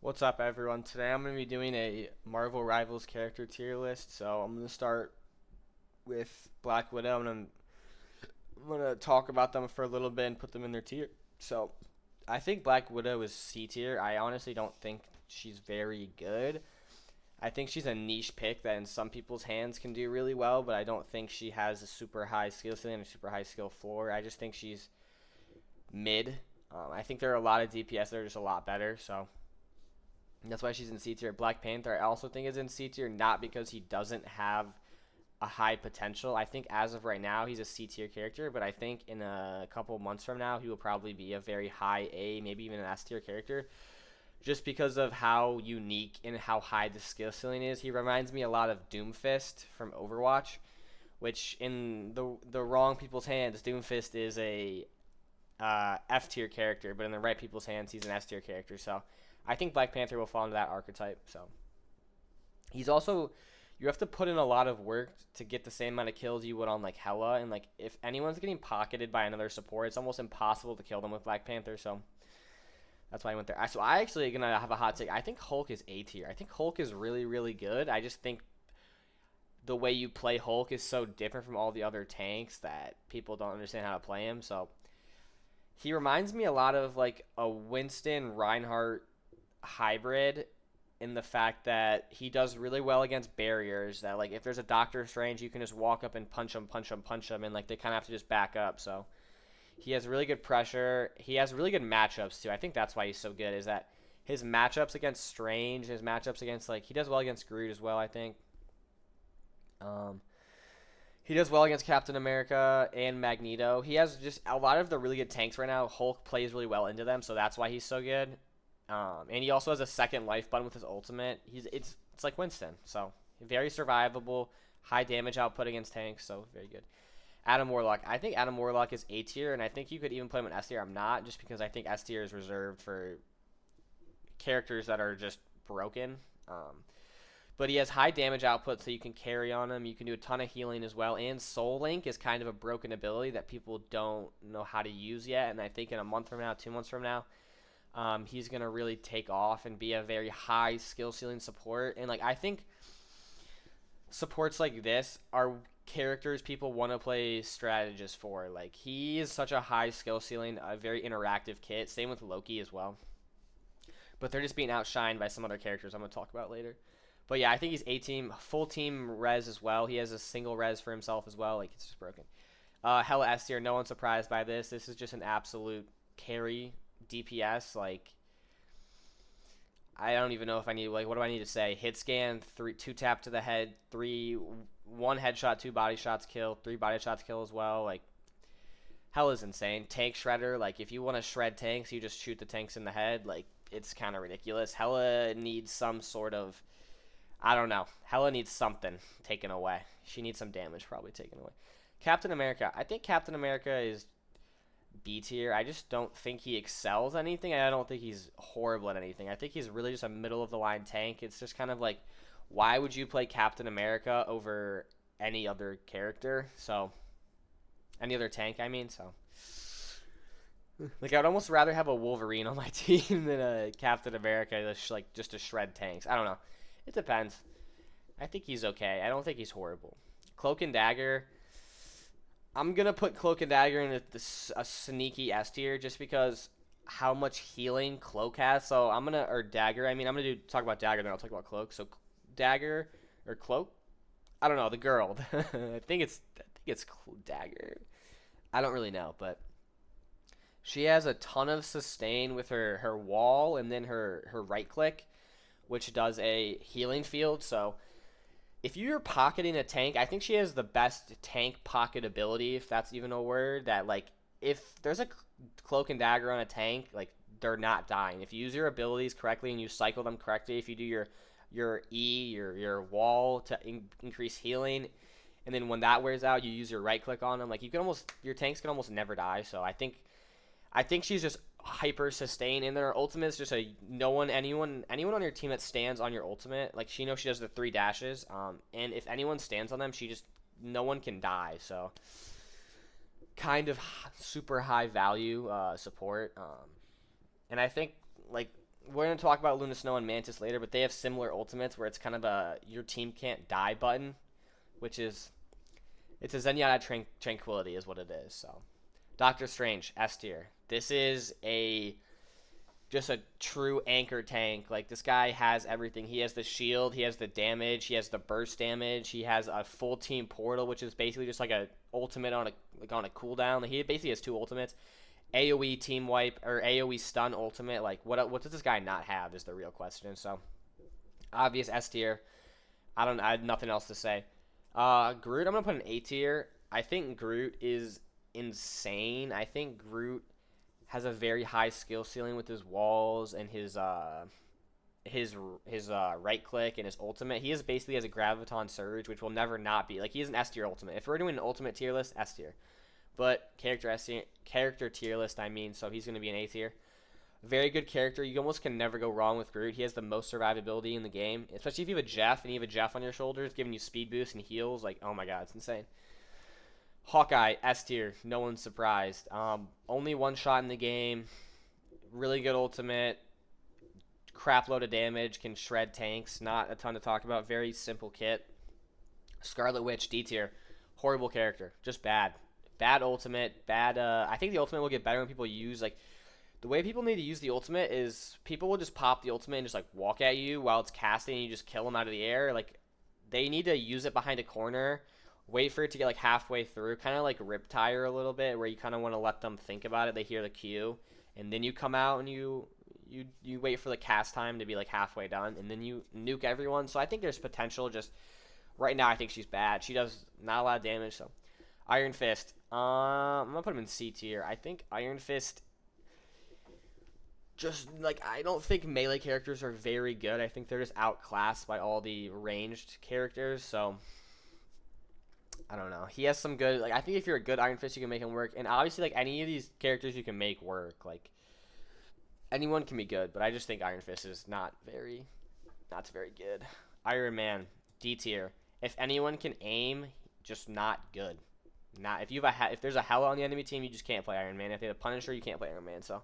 What's up, everyone? Today I'm going to be doing a Marvel Rivals character tier list. So I'm going to start with Black Widow, and I'm going to talk about them for a little bit and put them in their tier. So I think Black Widow is C tier. I honestly don't think she's very good. I think she's a niche pick that in some people's hands can do really well, but I don't think she has a super high skill ceiling and a super high skill floor. I just think she's mid. I think there are a lot of DPS that are just a lot better. So that's why she's in C tier. Black Panther, I also think is in C tier, not because he doesn't have a high potential. I think as of right now, he's a C tier character, but I think in a couple months from now, he will probably be a very high A, maybe even an S tier character, just because of how unique and how high the skill ceiling is. He reminds me a lot of Doomfist from Overwatch, which in the wrong people's hands, Doomfist is a F tier character, but in the right people's hands, he's an S tier character. So I think Black Panther will fall into that archetype. So he's also, you have to put in a lot of work to get the same amount of kills you would on like Hela, and like if anyone's getting pocketed by another support, it's almost impossible to kill them with Black Panther. So that's why I went there. So I actually gonna have a hot take. I think Hulk is A tier. I think Hulk is really really good. I just think the way you play Hulk is so different from all the other tanks that people don't understand how to play him. So he reminds me a lot of like a Winston Reinhardt hybrid in the fact that he does really well against barriers. That like if there's a Doctor Strange, you can just walk up and punch him, punch him, punch him, and like they kind of have to just back up. So he has really good pressure. He has really good matchups too. I think that's why he's so good. Is that his matchups against Strange, his matchups against like he does well against Groot as well. I think. Um, he does well against Captain America and Magneto. He has just a lot of the really good tanks right now. Hulk plays really well into them, so that's why he's so good. And he also has a second life button with his ultimate. It's like Winston, so very survivable, high damage output against tanks, so very good. Adam Warlock, I think Adam Warlock is A tier, and I think you could even put him in S tier. I'm not, just because I think S tier is reserved for characters that are just broken. But he has high damage output, so you can carry on him. You can do a ton of healing as well. And Soul Link is kind of a broken ability that people don't know how to use yet. And I think in a month from now, 2 months from now, he's gonna really take off and be a very high skill ceiling support. And like I think supports like this are characters people want to play strategist for. Like he is such a high skill ceiling, a very interactive kit. Same with Loki as well. But they're just being outshined by some other characters I'm gonna talk about later. But yeah, I think he's A team, full team res as well. He has a single res for himself as well. Like it's just broken. Hella S tier. No one's surprised by this. This is just an absolute carry DPS. Like I don't even know if I need like what do I need to say? Hit scan, two tap to the head, one headshot, two body shots kill, three body shots kill as well. Like hell is insane. Tank shredder. Like if you want to shred tanks, you just shoot the tanks in the head. Like it's kind of ridiculous. Hella needs some sort of I don't know. Hella needs something taken away. She needs some damage probably taken away. Captain America. I think Captain America is B tier. I just don't think he excels at anything. I don't think he's horrible at anything. I think he's really just a middle of the line tank. It's just kind of like, why would you play Captain America over any other character? So, any other tank, I mean. So, like, I'd almost rather have a Wolverine on my team than a Captain America, just to shred tanks. I don't know. It depends. I think he's okay. I don't think he's horrible. Cloak and Dagger. I'm gonna put Cloak and Dagger in a sneaky S tier just because how much healing Cloak has. So I'm gonna or Dagger. I mean, I'm gonna talk about Dagger, then I'll talk about Cloak. So Dagger or Cloak. I don't know the girl. I think it's Dagger. I don't really know, but she has a ton of sustain with her wall and then her right click, which does a healing field. So if you're pocketing a tank, I think she has the best tank pocket ability, if that's even a word. That like if there's a cloak and dagger on a tank, like they're not dying. If you use your abilities correctly and you cycle them correctly, if you do your your wall to increase healing, and then when that wears out, you use your right click on them. Like your tanks can almost never die. So I think she's just hyper sustain, and then her ultimate is just a no one anyone on your team that stands on your ultimate, like she knows she does the three dashes, and if anyone stands on them, she just no one can die. So kind of super high value support, and I think like we're gonna talk about Luna Snow and Mantis later, but they have similar ultimates where it's kind of a your team can't die button, which is it's a Zenyatta Tranquility is what it is. So Doctor Strange S tier. This is a just a true anchor tank. Like this guy has everything. He has the shield, he has the damage, he has the burst damage, he has a full team portal, which is basically just like a ultimate on a cooldown. Like he basically has two ultimates. AoE team wipe or AoE stun ultimate. Like what does this guy not have is the real question. So obvious S tier. I have nothing else to say. Groot, I'm gonna put an A tier. I think Groot is insane. I think Groot has a very high skill ceiling with his walls and his right click and his ultimate. He is basically has a graviton surge, which will never not be like he is an S tier ultimate. If we're doing an ultimate tier list, S tier, but character tier list, I mean, so he's gonna be an A tier. Very good character. You almost can never go wrong with Groot. He has the most survivability in the game, especially if you have a Jeff and you have a Jeff on your shoulders, giving you speed boost and heals. Like, oh my god, it's insane. Hawkeye, S tier. No one's surprised. Only one shot in the game. Really good ultimate. Crap load of damage. Can shred tanks. Not a ton to talk about. Very simple kit. Scarlet Witch, D tier. Horrible character. Just bad. Bad ultimate. Bad. I think the ultimate will get better when people use, like, the way people need to use the ultimate is people will just pop the ultimate and just, like, walk at you while it's casting and you just kill them out of the air. Like, they need to use it behind a corner. Wait for it to get like halfway through, kind of like Riptire a little bit, where you kind of want to let them think about it. They hear the cue, and then you come out and you wait for the cast time to be like halfway done, and then you nuke everyone. So I think there's potential. Just right now, I think she's bad. She does not a lot of damage. So Iron Fist, I'm gonna put him in C tier. I think Iron Fist. Just like I don't think melee characters are very good. I think they're just outclassed by all the ranged characters. So I don't know. He has some good, like, I think if you're a good Iron Fist, you can make him work. And obviously, like, any of these characters you can make work. Like, anyone can be good, but I just think Iron Fist is not very good. Iron Man, D tier. If anyone can aim, just not good. Not if you have if there's a Hela on the enemy team, you just can't play Iron Man. If they have a Punisher, you can't play Iron Man. So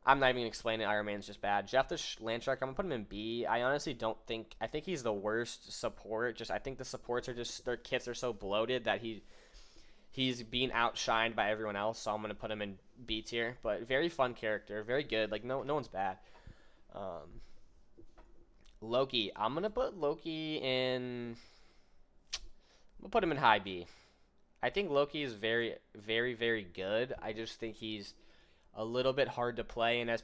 I'm not even gonna explain it. Iron Man's just bad. Jeff the Landshark, I'm gonna put him in B. I honestly don't think. I think he's the worst support. Just I think the supports are just their kits are so bloated that he's being outshined by everyone else. So I'm gonna put him in B tier. But very fun character, very good. Like no one's bad. Loki, I'm gonna put Loki in. I'm gonna put him in high B. I think Loki is very very good. I just think he's a little bit hard to play, and as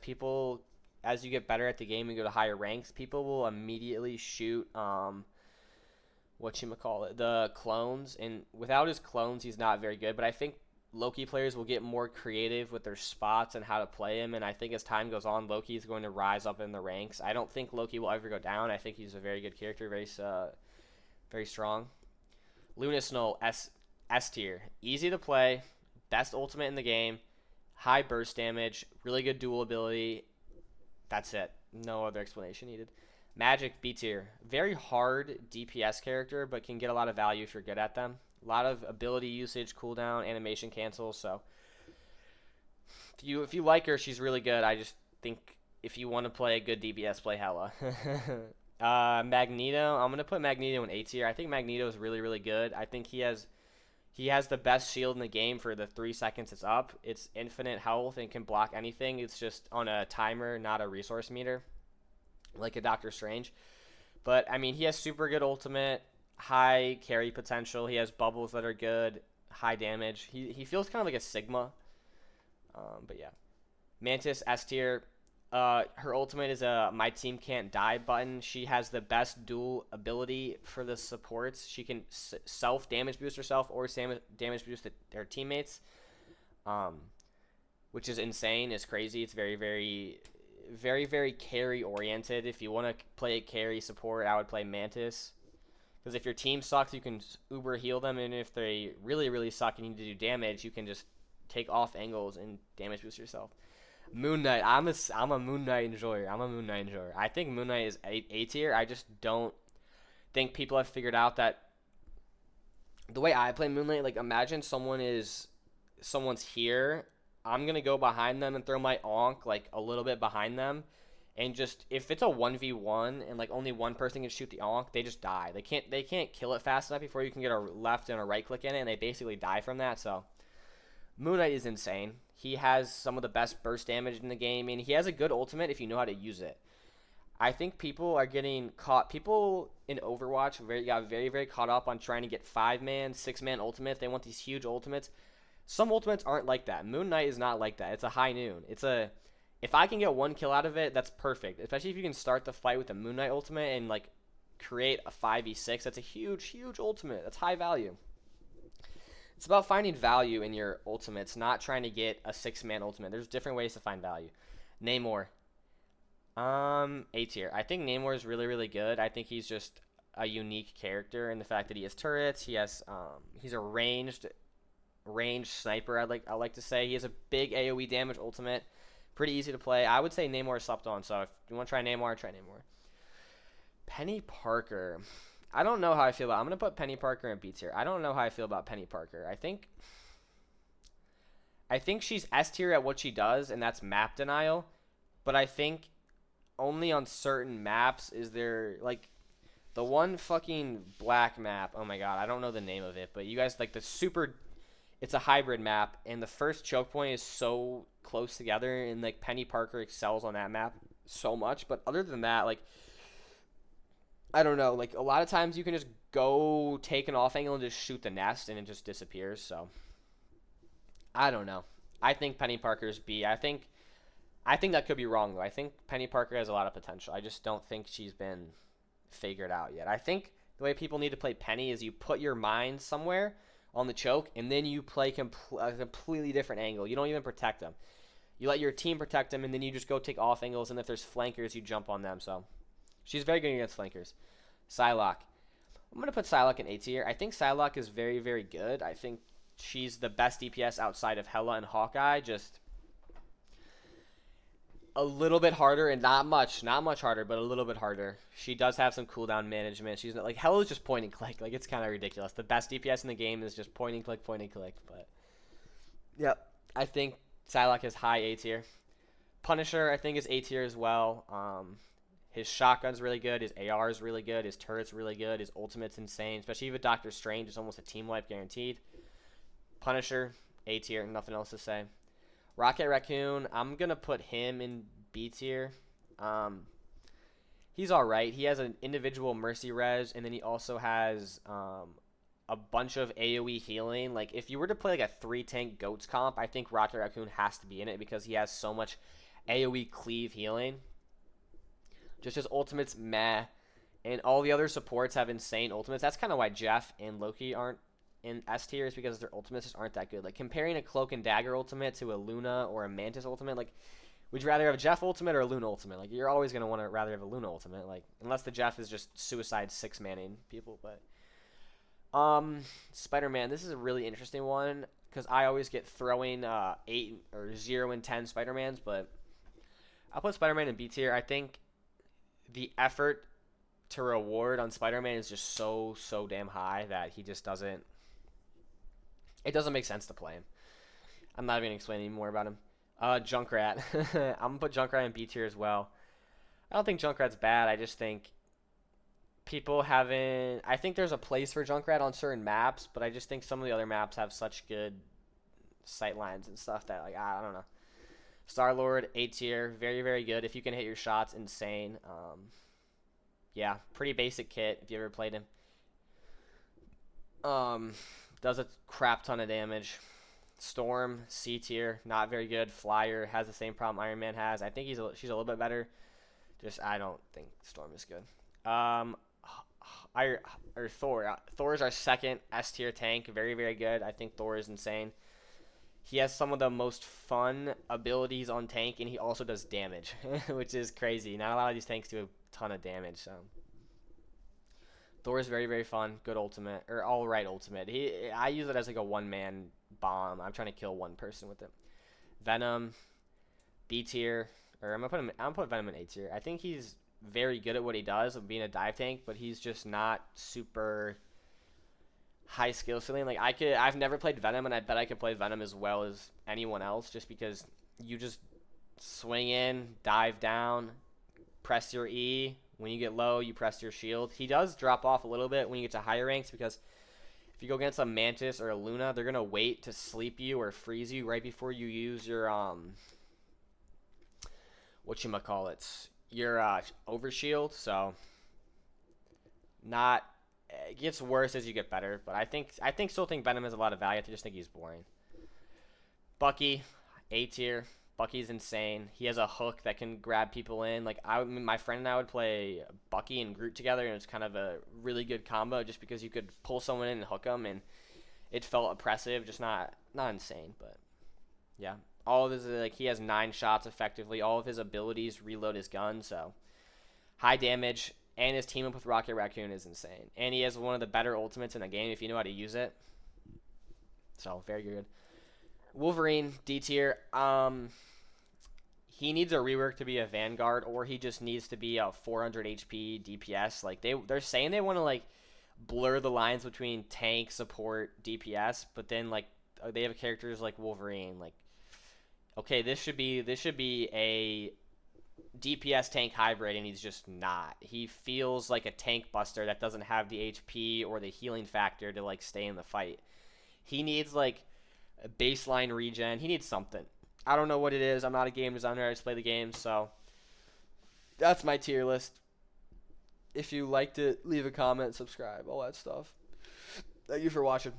you get better at the game and go to higher ranks, people will immediately shoot the clones, and without his clones he's not very good. But I think Loki players will get more creative with their spots and how to play him, and I think as time goes on, Loki is going to rise up in the ranks. I don't think Loki will ever go down. I think he's a very good character, very strong. Luna Snow, S tier. Easy to play, best ultimate in the game, high burst damage, really good dual ability. That's it. No other explanation needed. Magic, B tier. Very hard DPS character, but can get a lot of value if you're good at them. A lot of ability usage, cooldown, animation cancel. So if you like her, she's really good. I just think if you want to play a good DPS, play Hela. Magneto, I'm going to put Magneto in A tier. I think Magneto is really, really good. I think he has the best shield in the game for the 3 seconds it's up. It's infinite health and can block anything. It's just on a timer, not a resource meter, like a Doctor Strange. But, I mean, he has super good ultimate, high carry potential. He has bubbles that are good, high damage. He feels kind of like a Sigma. But, yeah. Mantis, S tier. Her ultimate is a my team can't die button. She has the best dual ability for the supports. She can self damage boost herself or damage boost her teammates, which is insane. It's crazy. It's very, very, very, very carry oriented. If you want to play a carry support, I would play Mantis, because if your team sucks, you can uber heal them, and if they really, really suck and you need to do damage, you can just take off angles and damage boost yourself. Moon Knight, I'm a Moon Knight enjoyer. I think Moon Knight is A tier. I just don't think people have figured out that the way I play Moon Knight, like imagine someone's here. I'm gonna go behind them and throw my onk like a little bit behind them, And just if it's a 1v1 and like only one person can shoot the Ankh, they just die. They can't kill it fast enough before you can get a left and a right click in it, and they basically die from that. So Moon Knight is insane. He has some of the best burst damage in the game, and he has a good ultimate if you know how to use it. I think people are getting caught. People in Overwatch got very, very caught up on trying to get 5-man, 6-man ultimates. They want these huge ultimates. Some ultimates aren't like that. Moon Knight is not like that. It's a high noon. If I can get one kill out of it, that's perfect. Especially if you can start the fight with the Moon Knight ultimate and like create a 5v6. That's a huge, huge ultimate. That's high value. It's about finding value in your ultimates, not trying to get a 6-man ultimate. There's different ways to find value. Namor. A tier. I think Namor is really, really good. I think he's just a unique character in the fact that he has turrets. He's a ranged sniper. I like to say he has a big AOE damage ultimate. Pretty easy to play. I would say Namor is slept on. So if you want to try Namor, try Namor. Penny Parker. I don't know how I feel about. I'm gonna put Penny Parker in B tier. I don't know how I feel about Penny Parker. I think she's S tier at what she does, and that's map denial. But I think only on certain maps is there, like, the one fucking black map. Oh my god, I don't know the name of it, but you guys, like, it's a hybrid map, and the first choke point is so close together, and, like, Penny Parker excels on that map so much. But other than that, like, I don't know, like, a lot of times you can just go take an off angle and just shoot the nest, and it just disappears. So I don't know. I think Penny Parker's B. I think that could be wrong, though. I think Penny Parker has a lot of potential. I just don't think she's been figured out yet. I think the way people need to play Penny is you put your mind somewhere on the choke, and then you play a completely different angle. You don't even protect them. You let your team protect them, and then you just go take off angles, and if there's flankers, you jump on them. So she's very good against flankers. Psylocke. I'm going to put Psylocke in A tier. I think Psylocke is very, very good. I think she's the best DPS outside of Hela and Hawkeye. Just a little bit harder, and not much harder, but a little bit harder. She does have some cooldown management. She's not like Hela's just point and click. Like, it's kind of ridiculous. The best DPS in the game is just point and click, point and click. But yep, I think Psylocke is high A tier. Punisher, I think, is A tier as well. His shotgun's really good. His AR is really good. His turret's really good. His ultimate's insane. Especially with Doctor Strange, it's almost a team wipe guaranteed. Punisher, A tier. Nothing else to say. Rocket Raccoon, I'm going to put him in B tier. He's alright. He has an individual mercy res, and then he also has a bunch of AoE healing. Like, if you were to play like a 3-tank GOATS comp, I think Rocket Raccoon has to be in it because he has so much AoE cleave healing. Just his ultimates, meh. And all the other supports have insane ultimates. That's kind of why Jeff and Loki aren't in S tier, is because their ultimates just aren't that good. Like, comparing a Cloak and Dagger ultimate to a Luna or a Mantis ultimate, like, would you rather have a Jeff ultimate or a Luna ultimate? Like, you're always going to want to rather have a Luna ultimate, like, unless the Jeff is just suicide 6-manning people. But Spider-Man, this is a really interesting one because I always get throwing 8 or 0 and 10 Spider-Mans, but I'll put Spider-Man in B tier. I think the effort to reward on Spider-Man is just so damn high that he just doesn't. It doesn't make sense to play him. I'm not even explaining more about him. Junkrat. I'm going to put Junkrat in B tier as well. I don't think Junkrat's bad. I just think people haven't. I think there's a place for Junkrat on certain maps, but I just think some of the other maps have such good sight lines and stuff that, like, I don't know. Star-Lord, A tier. Very, very good. If you can hit your shots, insane. Yeah, pretty basic kit if you ever played him. Does a crap ton of damage. Storm, C tier, not very good. Flyer has the same problem Iron Man has. I think she's a little bit better. Just, I don't think Storm is good. Thor. Thor is our second S tier tank. Very, very good. I think Thor is insane. He has some of the most fun abilities on tank, and he also does damage, which is crazy. Not a lot of these tanks do a ton of damage, so Thor is very, very fun. Good ultimate, or all right ultimate. I use it as like a one-man bomb. I'm trying to kill one person with it. Venom, B tier, or I'm gonna put Venom in A tier. I think he's very good at what he does of being a dive tank, but he's just not super high skill ceiling. Like, I've never played Venom, and I bet I could play Venom as well as anyone else, just because you just swing in, dive down, press your E. When you get low, you press your shield. He does drop off a little bit when you get to higher ranks because if you go against a Mantis or a Luna, they're going to wait to sleep you or freeze you right before you use your, whatchamacallit, your overshield. So, not, it gets worse as you get better. But still think Venom has a lot of value. I just think he's boring. Bucky, A tier. Bucky's insane. He has a hook that can grab people in. Like my friend and I would play Bucky and Groot together, and it's kind of a really good combo just because you could pull someone in and hook them, and it felt oppressive, just not insane, but yeah. All of his he has 9 shots effectively. All of his abilities reload his gun, so high damage. And his team up with Rocket Raccoon is insane. And he has one of the better ultimates in the game if you know how to use it. So very good. Wolverine, D tier. He needs a rework to be a Vanguard, or he just needs to be a 400 HP DPS. Like they're saying they want to like blur the lines between tank, support, DPS, but then like they have characters like Wolverine. Like, okay, this should be a DPS tank hybrid, and he's just not. He feels like a tank buster that doesn't have the HP or the healing factor to like stay in the fight. He needs like a baseline regen. He needs something. I don't know what it is. I'm not a game designer. I just play the game. So that's my tier list. If you liked it, leave a comment, subscribe, all that stuff. Thank you for watching.